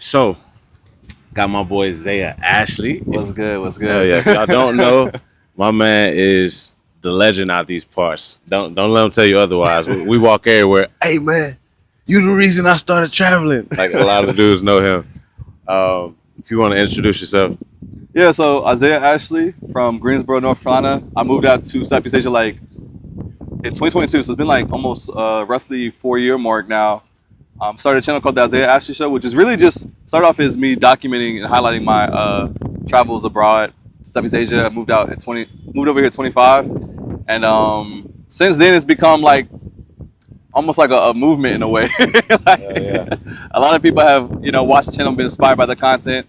So, got my boy Zaya Ashley. What's good? What's Hell good? yeah. If y'all don't know, my man is the legend out these parts. Don't let him tell you otherwise. We walk everywhere. Hey man, you the reason I started traveling. Like a lot of dudes know him. If you want to introduce yourself. Yeah, so Isaiah Ashley from Greensboro, North Carolina. I moved out to Southeast Asia like in 2022, so it's been like almost roughly 4 year mark now. Started a channel called the Isaiah Ashley Show, which is really just started off as me documenting and highlighting my travels abroad, Southeast Asia. I moved over here at 25, and since then it's become like almost like a movement in a way. Like, Yeah. a lot of people have watched the channel, been inspired by the content,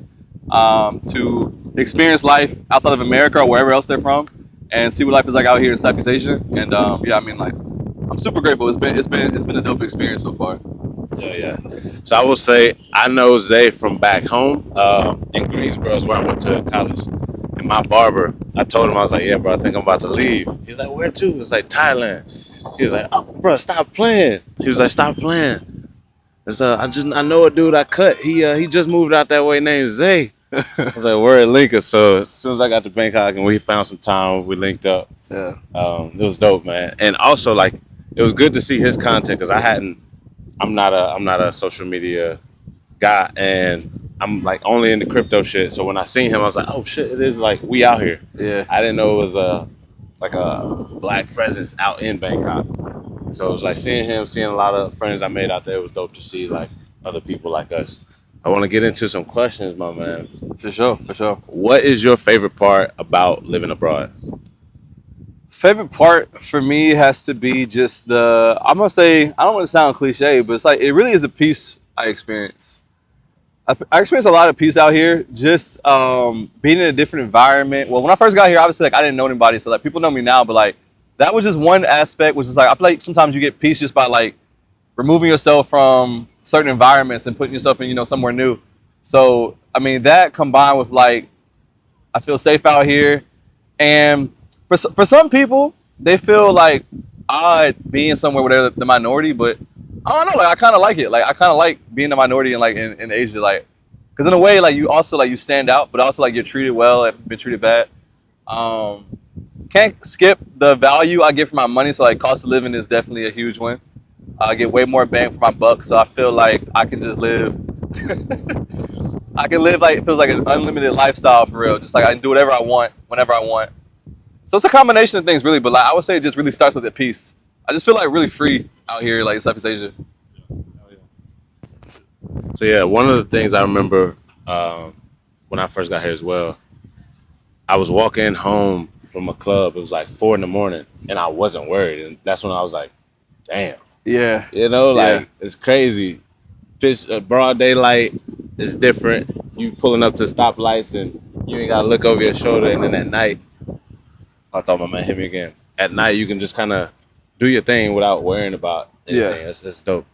to experience life outside of America or wherever else they're from, and see what life is like out here in Southeast Asia. And yeah, I mean, like, I'm super grateful. It's been a dope experience so far. Yeah. So I will say I know Zay from back home in Greensboro is where I went to college. And my barber, I told him, I was like, yeah, bro, I think I'm about to leave. He's like, where to? It's like Thailand. He was like, oh, bro, stop playing. He was like, stop playing. And so I know a dude I cut. He just moved out that way named Zay. I was like, we're at Lincoln. So as soon as I got to Bangkok and we found some time, we linked up. Yeah. It was dope, man. And also, like, it was good to see his content because I'm not a social media guy, and I'm like only into crypto shit. So when I seen him, I was like, oh shit, it is like we out here. Yeah. I didn't know it was like a black presence out in Bangkok. So it was like seeing a lot of friends I made out there. It was dope to see like other people like us. I want to get into some questions, my man. For sure. What is your favorite part about living abroad? Favorite part for me has to be just I'm gonna say, I don't want to sound cliche, but it's like it really is the peace I experience. I experienced a lot of peace out here, just being in a different environment. Well, when I first got here, obviously, like, I didn't know anybody, so like people know me now, but like that was just one aspect, which is like I feel like sometimes you get peace just by like removing yourself from certain environments and putting yourself in somewhere new. So I mean, that combined with like I feel safe out here, and for some people, they feel like odd being somewhere where they're the minority, but I don't know. Like, I kind of like it. Like, I kind of like being a minority in like in Asia, like, because in a way, like, you also like you stand out, but also like you're treated well and been treated bad. Can't skip the value I get for my money. So like, cost of living is definitely a huge one. I get way more bang for my buck, so I feel like I can just live. I can live like it feels like an unlimited lifestyle for real. Just like I can do whatever I want, whenever I want. So it's a combination of things, really. But like I would say, it just really starts with the peace. I just feel like really free out here, like in Southeast Asia. So yeah, one of the things I remember when I first got here as well, I was walking home from a club. It was like 4 a.m, and I wasn't worried. And that's when I was like, damn. Yeah. Like it's crazy. Broad daylight is different. You pulling up to stoplights and you ain't gotta look over your shoulder. And then at night, I thought my man hit me again. At night, you can just kind of do your thing without worrying about anything. Yeah. That's dope.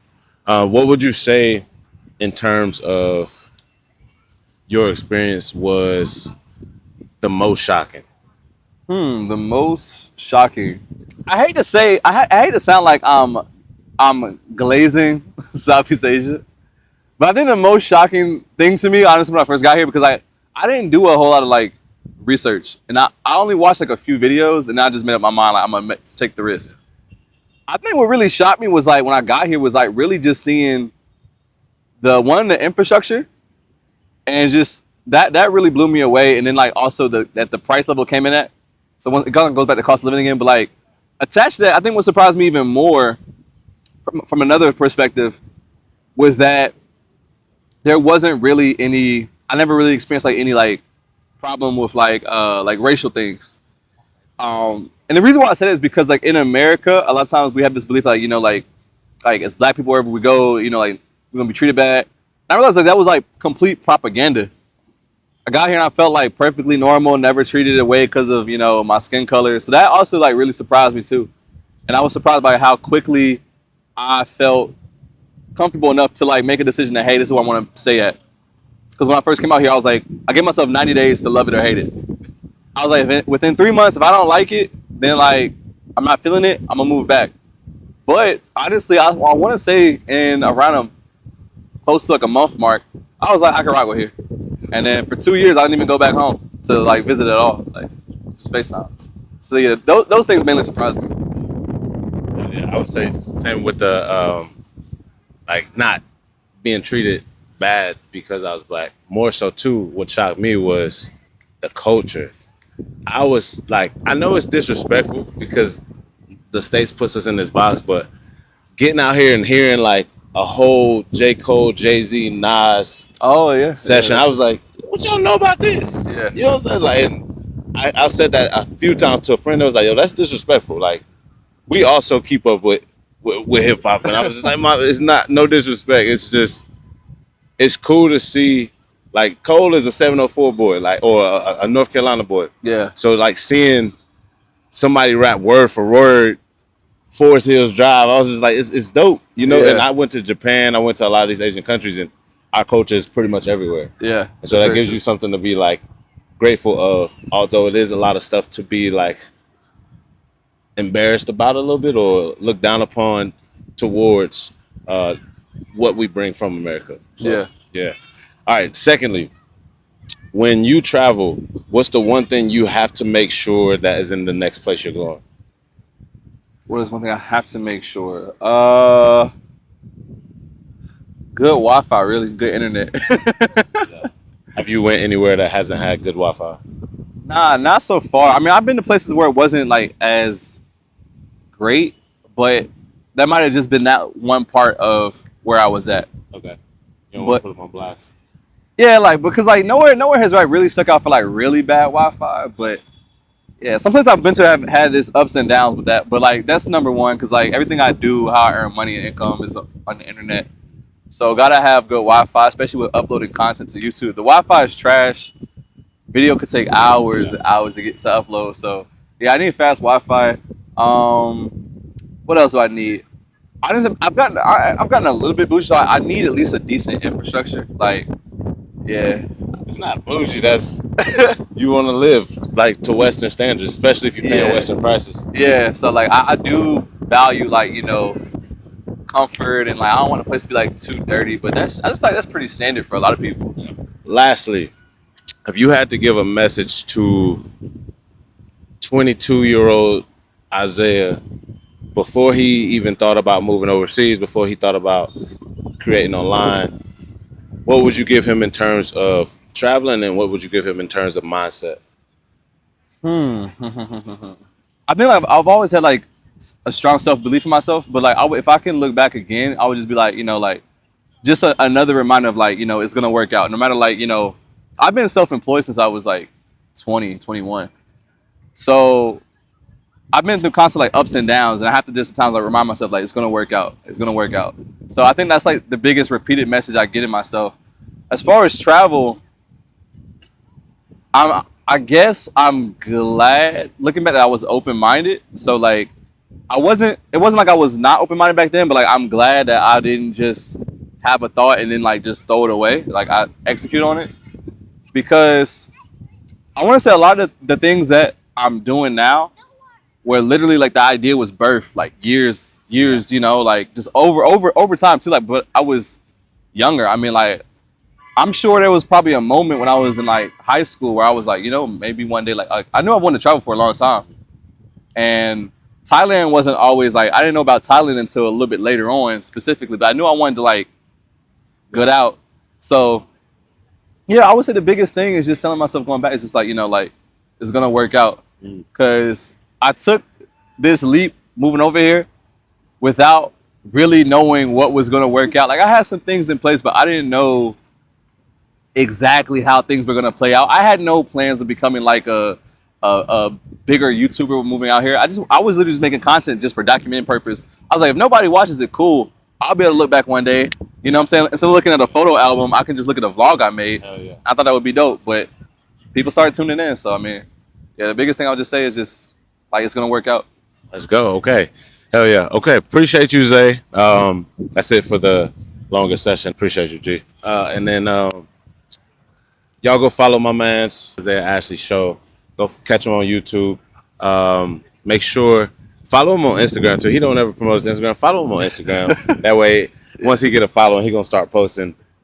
What would you say in terms of your experience was the most shocking? The most shocking. I hate to say. I hate to sound like I'm glazing Southeast Asia, but I think the most shocking thing to me, honestly, when I first got here, because I didn't do a whole lot of like research, and I only watched like a few videos, and I just made up my mind like I'm gonna take the risk. I think what really shocked me was like when I got here was like really just seeing the infrastructure, and just that really blew me away. And then like also that the price level came in at. So it kind of goes back to cost of living again, but like attached to that, I think what surprised me even more from another perspective was that there wasn't really any. I never really experienced like any like problem with like racial things. And the reason why I said it is because like in America, a lot of times we have this belief like like as black people wherever we go, like we're gonna be treated bad. And I realized like that was like complete propaganda. I got here and I felt like perfectly normal, never treated away because of my skin color. So that also like really surprised me too. And I was surprised by how quickly I felt comfortable enough to like make a decision that, hey, this is where I want to stay at. Because when I first came out here, I was like, I gave myself 90 days to love it or hate it. I was like, within 3 months, if I don't like it, then like I'm not feeling it, I'm gonna move back. But honestly, I want to say in around close to like a month mark, I was like, I can rock with here. And then for 2 years, I didn't even go back home to like visit at all, like just FaceTimes. So yeah, those things mainly surprised me. Yeah, I would say same with the like not being treated bad because I was black. More so too, what shocked me was the culture. I was like, I know it's disrespectful because the states puts us in this box, but getting out here and hearing like a whole J. Cole, Jay Z, Nas Oh yeah, session, yeah, I was like, what y'all know about this? yeah, You know what I'm saying? Like, and I said that a few times to a friend that was like, yo, that's disrespectful. Like, we also keep up with hip hop, and I was just like, it's not no disrespect. It's just it's cool to see. Like Cole is a 704 boy, like or a North Carolina boy. yeah, So like seeing somebody rap word for word Forest Hills Drive, I was just like, it's dope, you know. And Yeah. I went to Japan, I went to a lot of these Asian countries, and our culture is pretty much everywhere. yeah. And so that gives you something to be like grateful of, although it is a lot of stuff to be like embarrassed about a little bit or look down upon towards uh, what we bring from America. So, Yeah. yeah. All right. Secondly, when you travel, what's the one thing you have to make sure that is in the next place you're going? What is one thing I have to make sure? Good Wi-Fi, really good internet. Have you went anywhere that hasn't had good Wi-Fi? Nah, not so far. I mean, I've been to places where it wasn't like as great, but that might have just been that one part of where I was at. Okay. You don't want But to put them on blast. yeah, like because like nowhere has like really stuck out for like really bad Wi-Fi, but yeah, some places I've been to have had this ups and downs with that, but like that's number one because like everything I do, how I earn money and income is on the internet. So gotta have good Wi-Fi, especially with uploading content to YouTube. The Wi-Fi is trash. Video could take hours and hours to get to upload. So yeah, I need fast Wi-Fi. What else do I need? I've gotten a little bit bougie, so I need at least a decent infrastructure. Like, yeah, It's not bougie. That's you want to live like to Western standards, especially if you're paying Yeah. Western prices. yeah. So like, I do value like comfort and like I don't want a place to be like too dirty, but I just feel like that's pretty standard for a lot of people. Lastly, if you had to give a message to 22-year-old Isaiah before he even thought about moving overseas, before he thought about creating online, what would you give him in terms of traveling, and what would you give him in terms of mindset? I think like I've always had like a strong self belief in myself, but like if I can look back again, I would just be like like just another reminder of like it's gonna work out no matter like I've been self-employed since I was like 20, 21. So I've been through constant like ups and downs, and I have to just sometimes like remind myself like it's gonna work out. It's gonna work out. So I think that's like the biggest repeated message I get in myself. As far as travel, I guess I'm glad looking back that I was open minded. So like it wasn't like I was not open minded back then, but like I'm glad that I didn't just have a thought and then like just throw it away. Like I execute on it because I want to say a lot of the things that I'm doing now where literally like the idea was birthed like years, like just over time too. Like, but I was younger. I mean, like I'm sure there was probably a moment when I was in like high school where I was like, maybe one day, like I knew I wanted to travel for a long time, and Thailand wasn't always like I didn't know about Thailand until a little bit later on specifically, but I knew I wanted to like get out. So yeah, I would say the biggest thing is just telling myself going back. It's just like like it's gonna work out because I took this leap moving over here without really knowing what was gonna work out. Like I had some things in place, but I didn't know exactly how things were gonna play out. I had no plans of becoming like a bigger YouTuber moving out here. I was literally just making content just for documenting purpose. I was like, if nobody watches it, cool. I'll be able to look back one day. You know what I'm saying? Instead of looking at a photo album, I can just look at a vlog I made. Hell yeah. I thought that would be dope, but people started tuning in. So I mean, yeah, the biggest thing I'll just say is just like it's gonna work out. Let's go. Okay. Hell yeah. Okay. Appreciate you, Zay. That's it for the longer session. Appreciate you, G. And then y'all go follow my man's Zay Ashley show. Go catch him on YouTube. Make sure follow him on Instagram too. He don't ever promote his Instagram. Follow him on Instagram. That way, once he get a following, he gonna start posting